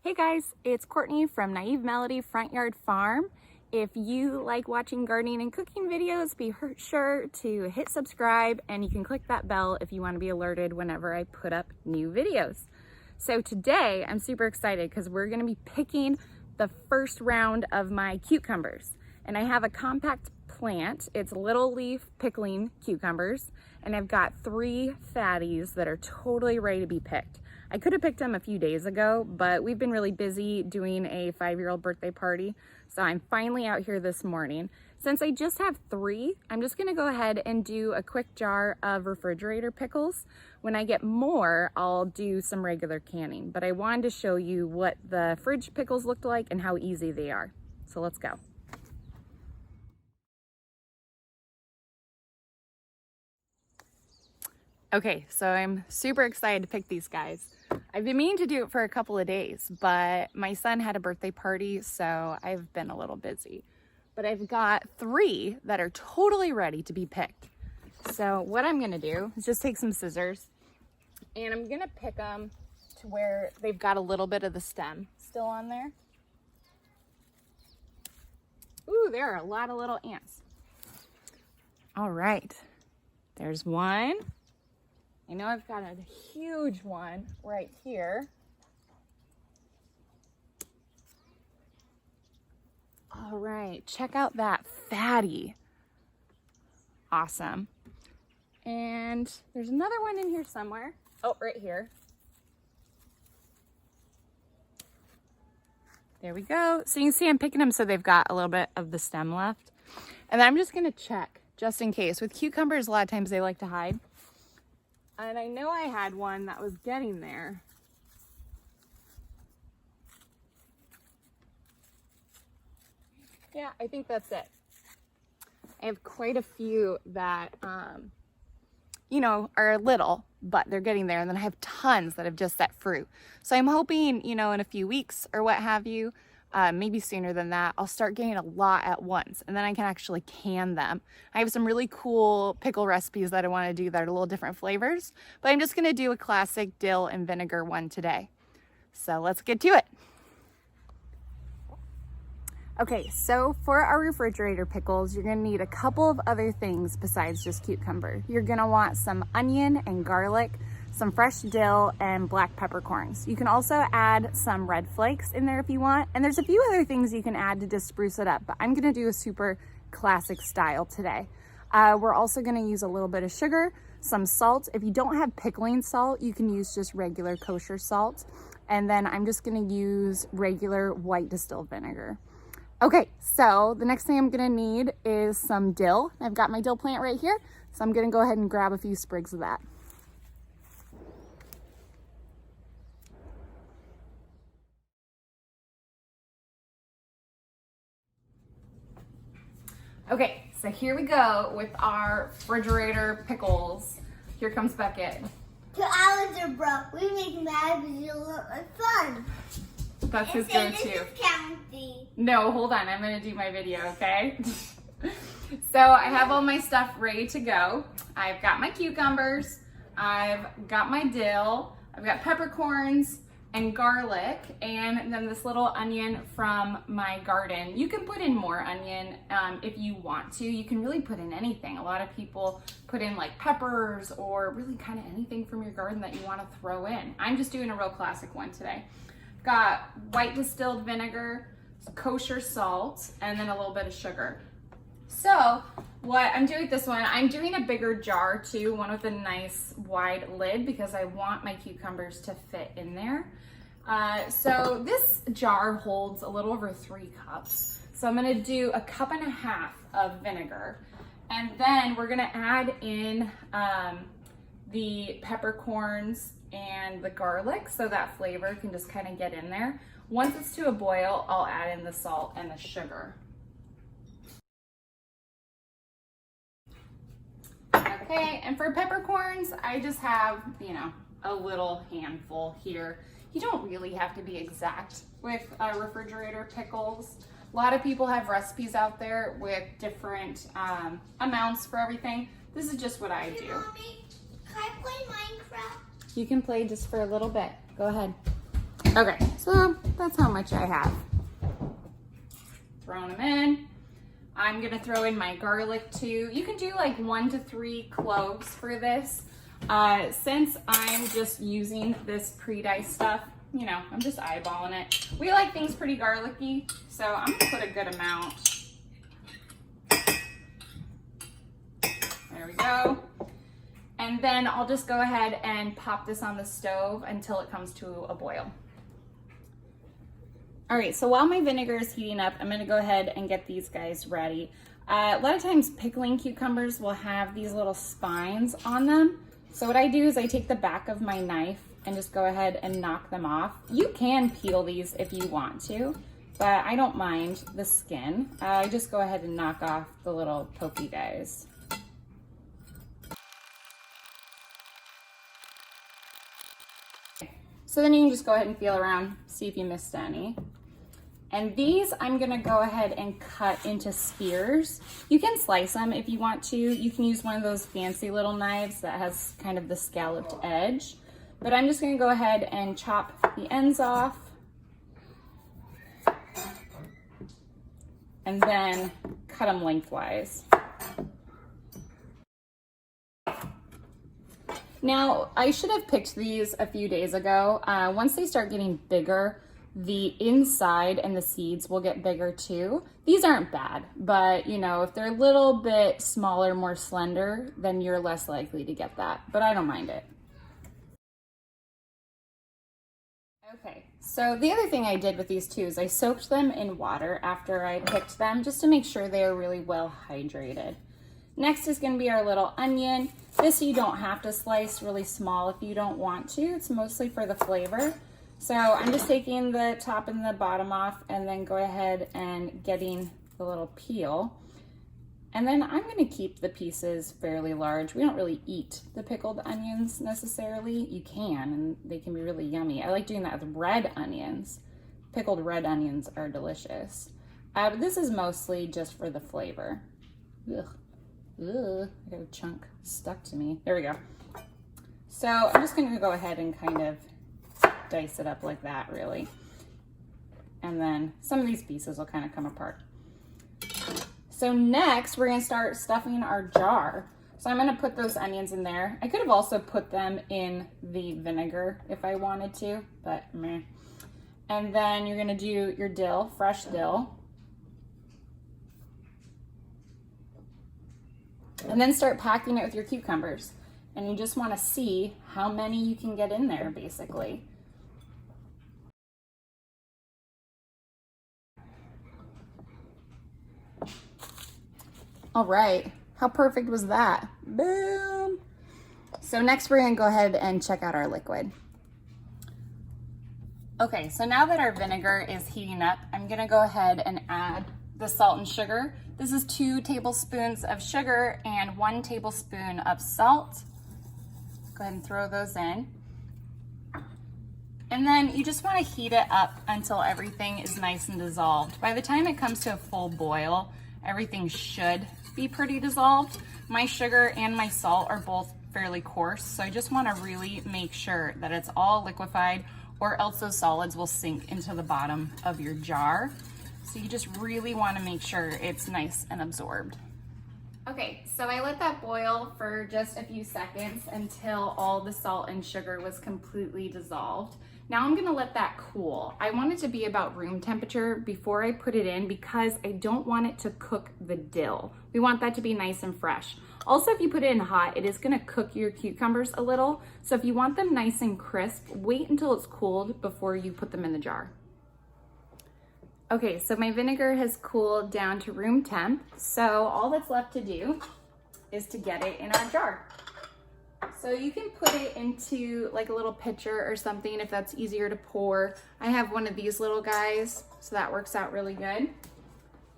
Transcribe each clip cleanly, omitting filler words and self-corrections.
Hey guys, it's Courtney from Naive Melody Front Yard Farm. If you like watching gardening and cooking videos, be sure to hit subscribe and you can click that bell if you want to be alerted whenever I put up new videos. So today I'm super excited because we're going to be picking the first round of my cucumbers. And I have a compact plant. It's little leaf pickling cucumbers, and I've got 3 fatties that are totally ready to be picked. I could have picked them a few days ago, but we've been really busy doing a 5-year-old birthday party. So I'm finally out here this morning. Since I just have 3, I'm just gonna go ahead and do a quick jar of refrigerator pickles. When I get more, I'll do some regular canning, but I wanted to show you what the fridge pickles looked like and how easy they are. So let's go. Okay, so I'm super excited to pick these guys. I've been meaning to do it for a couple of days, but my son had a birthday party, so I've been a little busy. But I've got 3 that are totally ready to be picked. So what I'm gonna do is just take some scissors and I'm gonna pick them to where they've got a little bit of the stem still on there. Ooh, there are a lot of little ants. All right, there's one. I know I've got a huge one right here. All right, check out that fatty. Awesome. And there's another one in here somewhere. Oh, right here. There we go. So you can see I'm picking them so they've got a little bit of the stem left. And then I'm just gonna check just in case. With cucumbers, a lot of times they like to hide. And I know I had one that was getting there. Yeah, I think that's it. I have quite a few that, you know, are little, but they're getting there. And then I have tons that have just set fruit. So I'm hoping, you know, in a few weeks or what have you, maybe sooner than that, I'll start getting a lot at once, and then I can actually can them. I have some really cool pickle recipes that I want to do that are a little different flavors, but I'm just going to do a classic dill and vinegar one today. So let's get to it. Okay, so for our refrigerator pickles, you're going to need a couple of other things besides just cucumber. You're going to want some onion and garlic, some fresh dill, and black peppercorns. You can also add some red flakes in there if you want. And there's a few other things you can add to just spruce it up, but I'm gonna do a super classic style today. We're also gonna use a little bit of sugar, some salt. If you don't have pickling salt, you can use just regular kosher salt. And then I'm just gonna use regular white distilled vinegar. Okay, so the next thing I'm gonna need is some dill. I've got my dill plant right here, so I'm gonna go ahead and grab a few sprigs of that. Okay, so here we go with our refrigerator pickles. Here comes Beckett. 2 hours are broke. We make mad because you look like fun. That's his go-to. This is county. No, hold on. I'm going to do my video, okay? So I have all my stuff ready to go. I've got my cucumbers. I've got my dill. I've got peppercorns and garlic, and then this little onion from my garden. You can put in more onion if you want to. You can really put in anything. A lot of people put in like peppers or really kind of anything from your garden that you want to throw in. I'm just doing a real classic one today. Got white distilled vinegar, kosher salt, and then a little bit of sugar. So what I'm doing with this one, I'm doing a bigger jar too, one with a nice wide lid because I want my cucumbers to fit in there. So this jar holds a little over 3 cups. So I'm gonna do 1.5 cups of vinegar. And then we're gonna add in the peppercorns and the garlic so that flavor can just kind of get in there. Once it's to a boil, I'll add in the salt and the sugar. Okay, and for peppercorns, I just have, you know, a little handful here. You don't really have to be exact with refrigerator pickles. A lot of people have recipes out there with different amounts for everything. This is just what I do. Mommy, can I play Minecraft? You can play just for a little bit. Go ahead. Okay, so that's how much I have. Throwing them in. I'm gonna throw in my garlic too. You can do like 1 to 3 cloves for this. Since I'm just using this pre-diced stuff, you know, I'm just eyeballing it. We like things pretty garlicky, so I'm gonna put a good amount. There we go. And then I'll just go ahead and pop this on the stove until it comes to a boil. All right, so while my vinegar is heating up, I'm gonna go ahead and get these guys ready. A lot of times pickling cucumbers will have these little spines on them. So what I do is I take the back of my knife and just go ahead and knock them off. You can peel these if you want to, but I don't mind the skin. I just go ahead and knock off the little pokey guys. So then you can just go ahead and feel around, see if you missed any. And these I'm gonna go ahead and cut into spears. You can slice them if you want to. You can use one of those fancy little knives that has kind of the scalloped edge. But I'm just gonna go ahead and chop the ends off. And then cut them lengthwise. Now, I should have picked these a few days ago. Once they start getting bigger, the inside and the seeds will get bigger too. These aren't bad, but you know, if they're a little bit smaller, more slender, then you're less likely to get that, but I don't mind it. Okay, so the other thing I did with these two is I soaked them in water after I picked them, just to make sure they are really well hydrated. Next is gonna be our little onion. This you don't have to slice really small if you don't want to. It's mostly for the flavor. So I'm just taking the top and the bottom off and then go ahead and getting the little peel. And then I'm gonna keep the pieces fairly large. We don't really eat the pickled onions necessarily. You can, and they can be really yummy. I like doing that with red onions. Pickled red onions are delicious. But this is mostly just for the flavor. Ugh. Ugh, I got a chunk stuck to me. There we go. So I'm just gonna go ahead and kind of dice it up like that, really. And then some of these pieces will kind of come apart. So next, we're gonna start stuffing our jar. So I'm gonna put those onions in there. I could have also put them in the vinegar if I wanted to, but meh. And then you're gonna do your dill, fresh dill. And then start packing it with your cucumbers. And you just wanna see how many you can get in there, basically. All right, how perfect was that? Boom. So next we're gonna go ahead and check out our liquid. Okay, so now that our vinegar is heating up, I'm gonna go ahead and add the salt and sugar. This is 2 tablespoons of sugar and 1 tablespoon of salt. Go ahead and throw those in. And then you just wanna heat it up until everything is nice and dissolved. By the time it comes to a full boil, everything should be pretty dissolved. My sugar and my salt are both fairly coarse, so I just wanna really make sure that it's all liquefied, or else those solids will sink into the bottom of your jar. So you just really wanna make sure it's nice and absorbed. Okay, so I let that boil for just a few seconds until all the salt and sugar was completely dissolved. Now I'm gonna let that cool. I want it to be about room temperature before I put it in because I don't want it to cook the dill. We want that to be nice and fresh. Also, if you put it in hot, it is gonna cook your cucumbers a little. So if you want them nice and crisp, wait until it's cooled before you put them in the jar. Okay, so my vinegar has cooled down to room temp. So all that's left to do is to get it in our jar. So you can put it into like a little pitcher or something if that's easier to pour. I have one of these little guys, so that works out really good.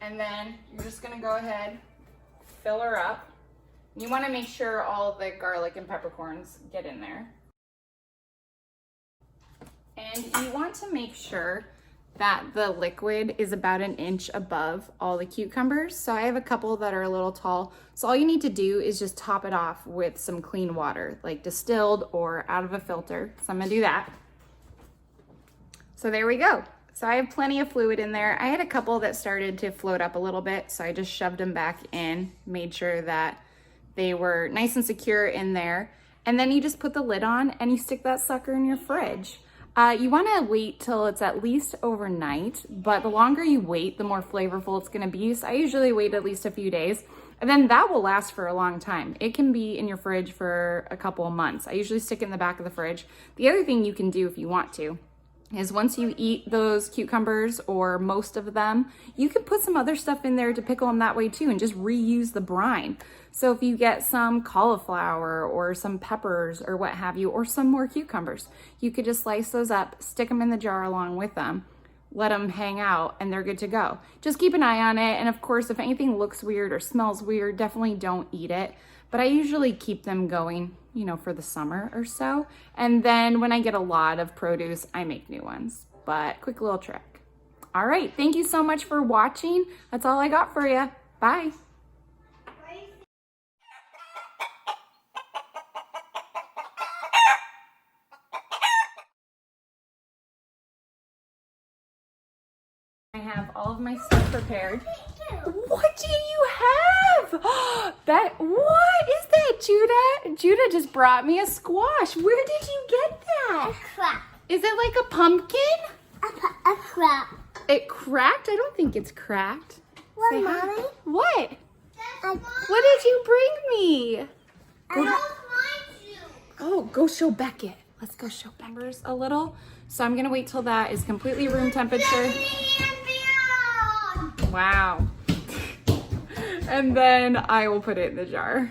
And then you're just gonna go ahead, fill her up. You wanna make sure all the garlic and peppercorns get in there. And you want to make sure that the liquid is about 1 inch above all the cucumbers. So I have a couple that are a little tall. So all you need to do is just top it off with some clean water, like distilled or out of a filter. So I'm gonna do that. So there we go. So I have plenty of fluid in there. I had a couple that started to float up a little bit, so I just shoved them back in, made sure that they were nice and secure in there. And then you just put the lid on and you stick that sucker in your fridge. You wanna wait till it's at least overnight, but the longer you wait, the more flavorful it's gonna be. So I usually wait at least a few days, and then that will last for a long time. It can be in your fridge for a couple of months. I usually stick it in the back of the fridge. The other thing you can do if you want to is once you eat those cucumbers, or most of them, you can put some other stuff in there to pickle them that way too, and just reuse the brine. So if you get some cauliflower or some peppers or what have you, or some more cucumbers, you could just slice those up, stick them in the jar along with them, let them hang out, and they're good to go. Just keep an eye on it, and of course, if anything looks weird or smells weird, definitely don't eat it. But I usually keep them going, you know, for the summer or so. And then when I get a lot of produce, I make new ones. But quick little trick. All right, thank you so much for watching. That's all I got for you. Bye. I have all of my stuff prepared. What do you have? What is that, Judah? Judah just brought me a squash. Where did you get that? Crap. Is it like a pumpkin? A crap. It cracked? I don't think it's cracked. What, Say hi. Mommy? What? What did you bring me? Oh, go show Beckett. Let's go show Beckett a little. So I'm gonna wait till that is completely room temperature. Wow. And then I will put it in the jar.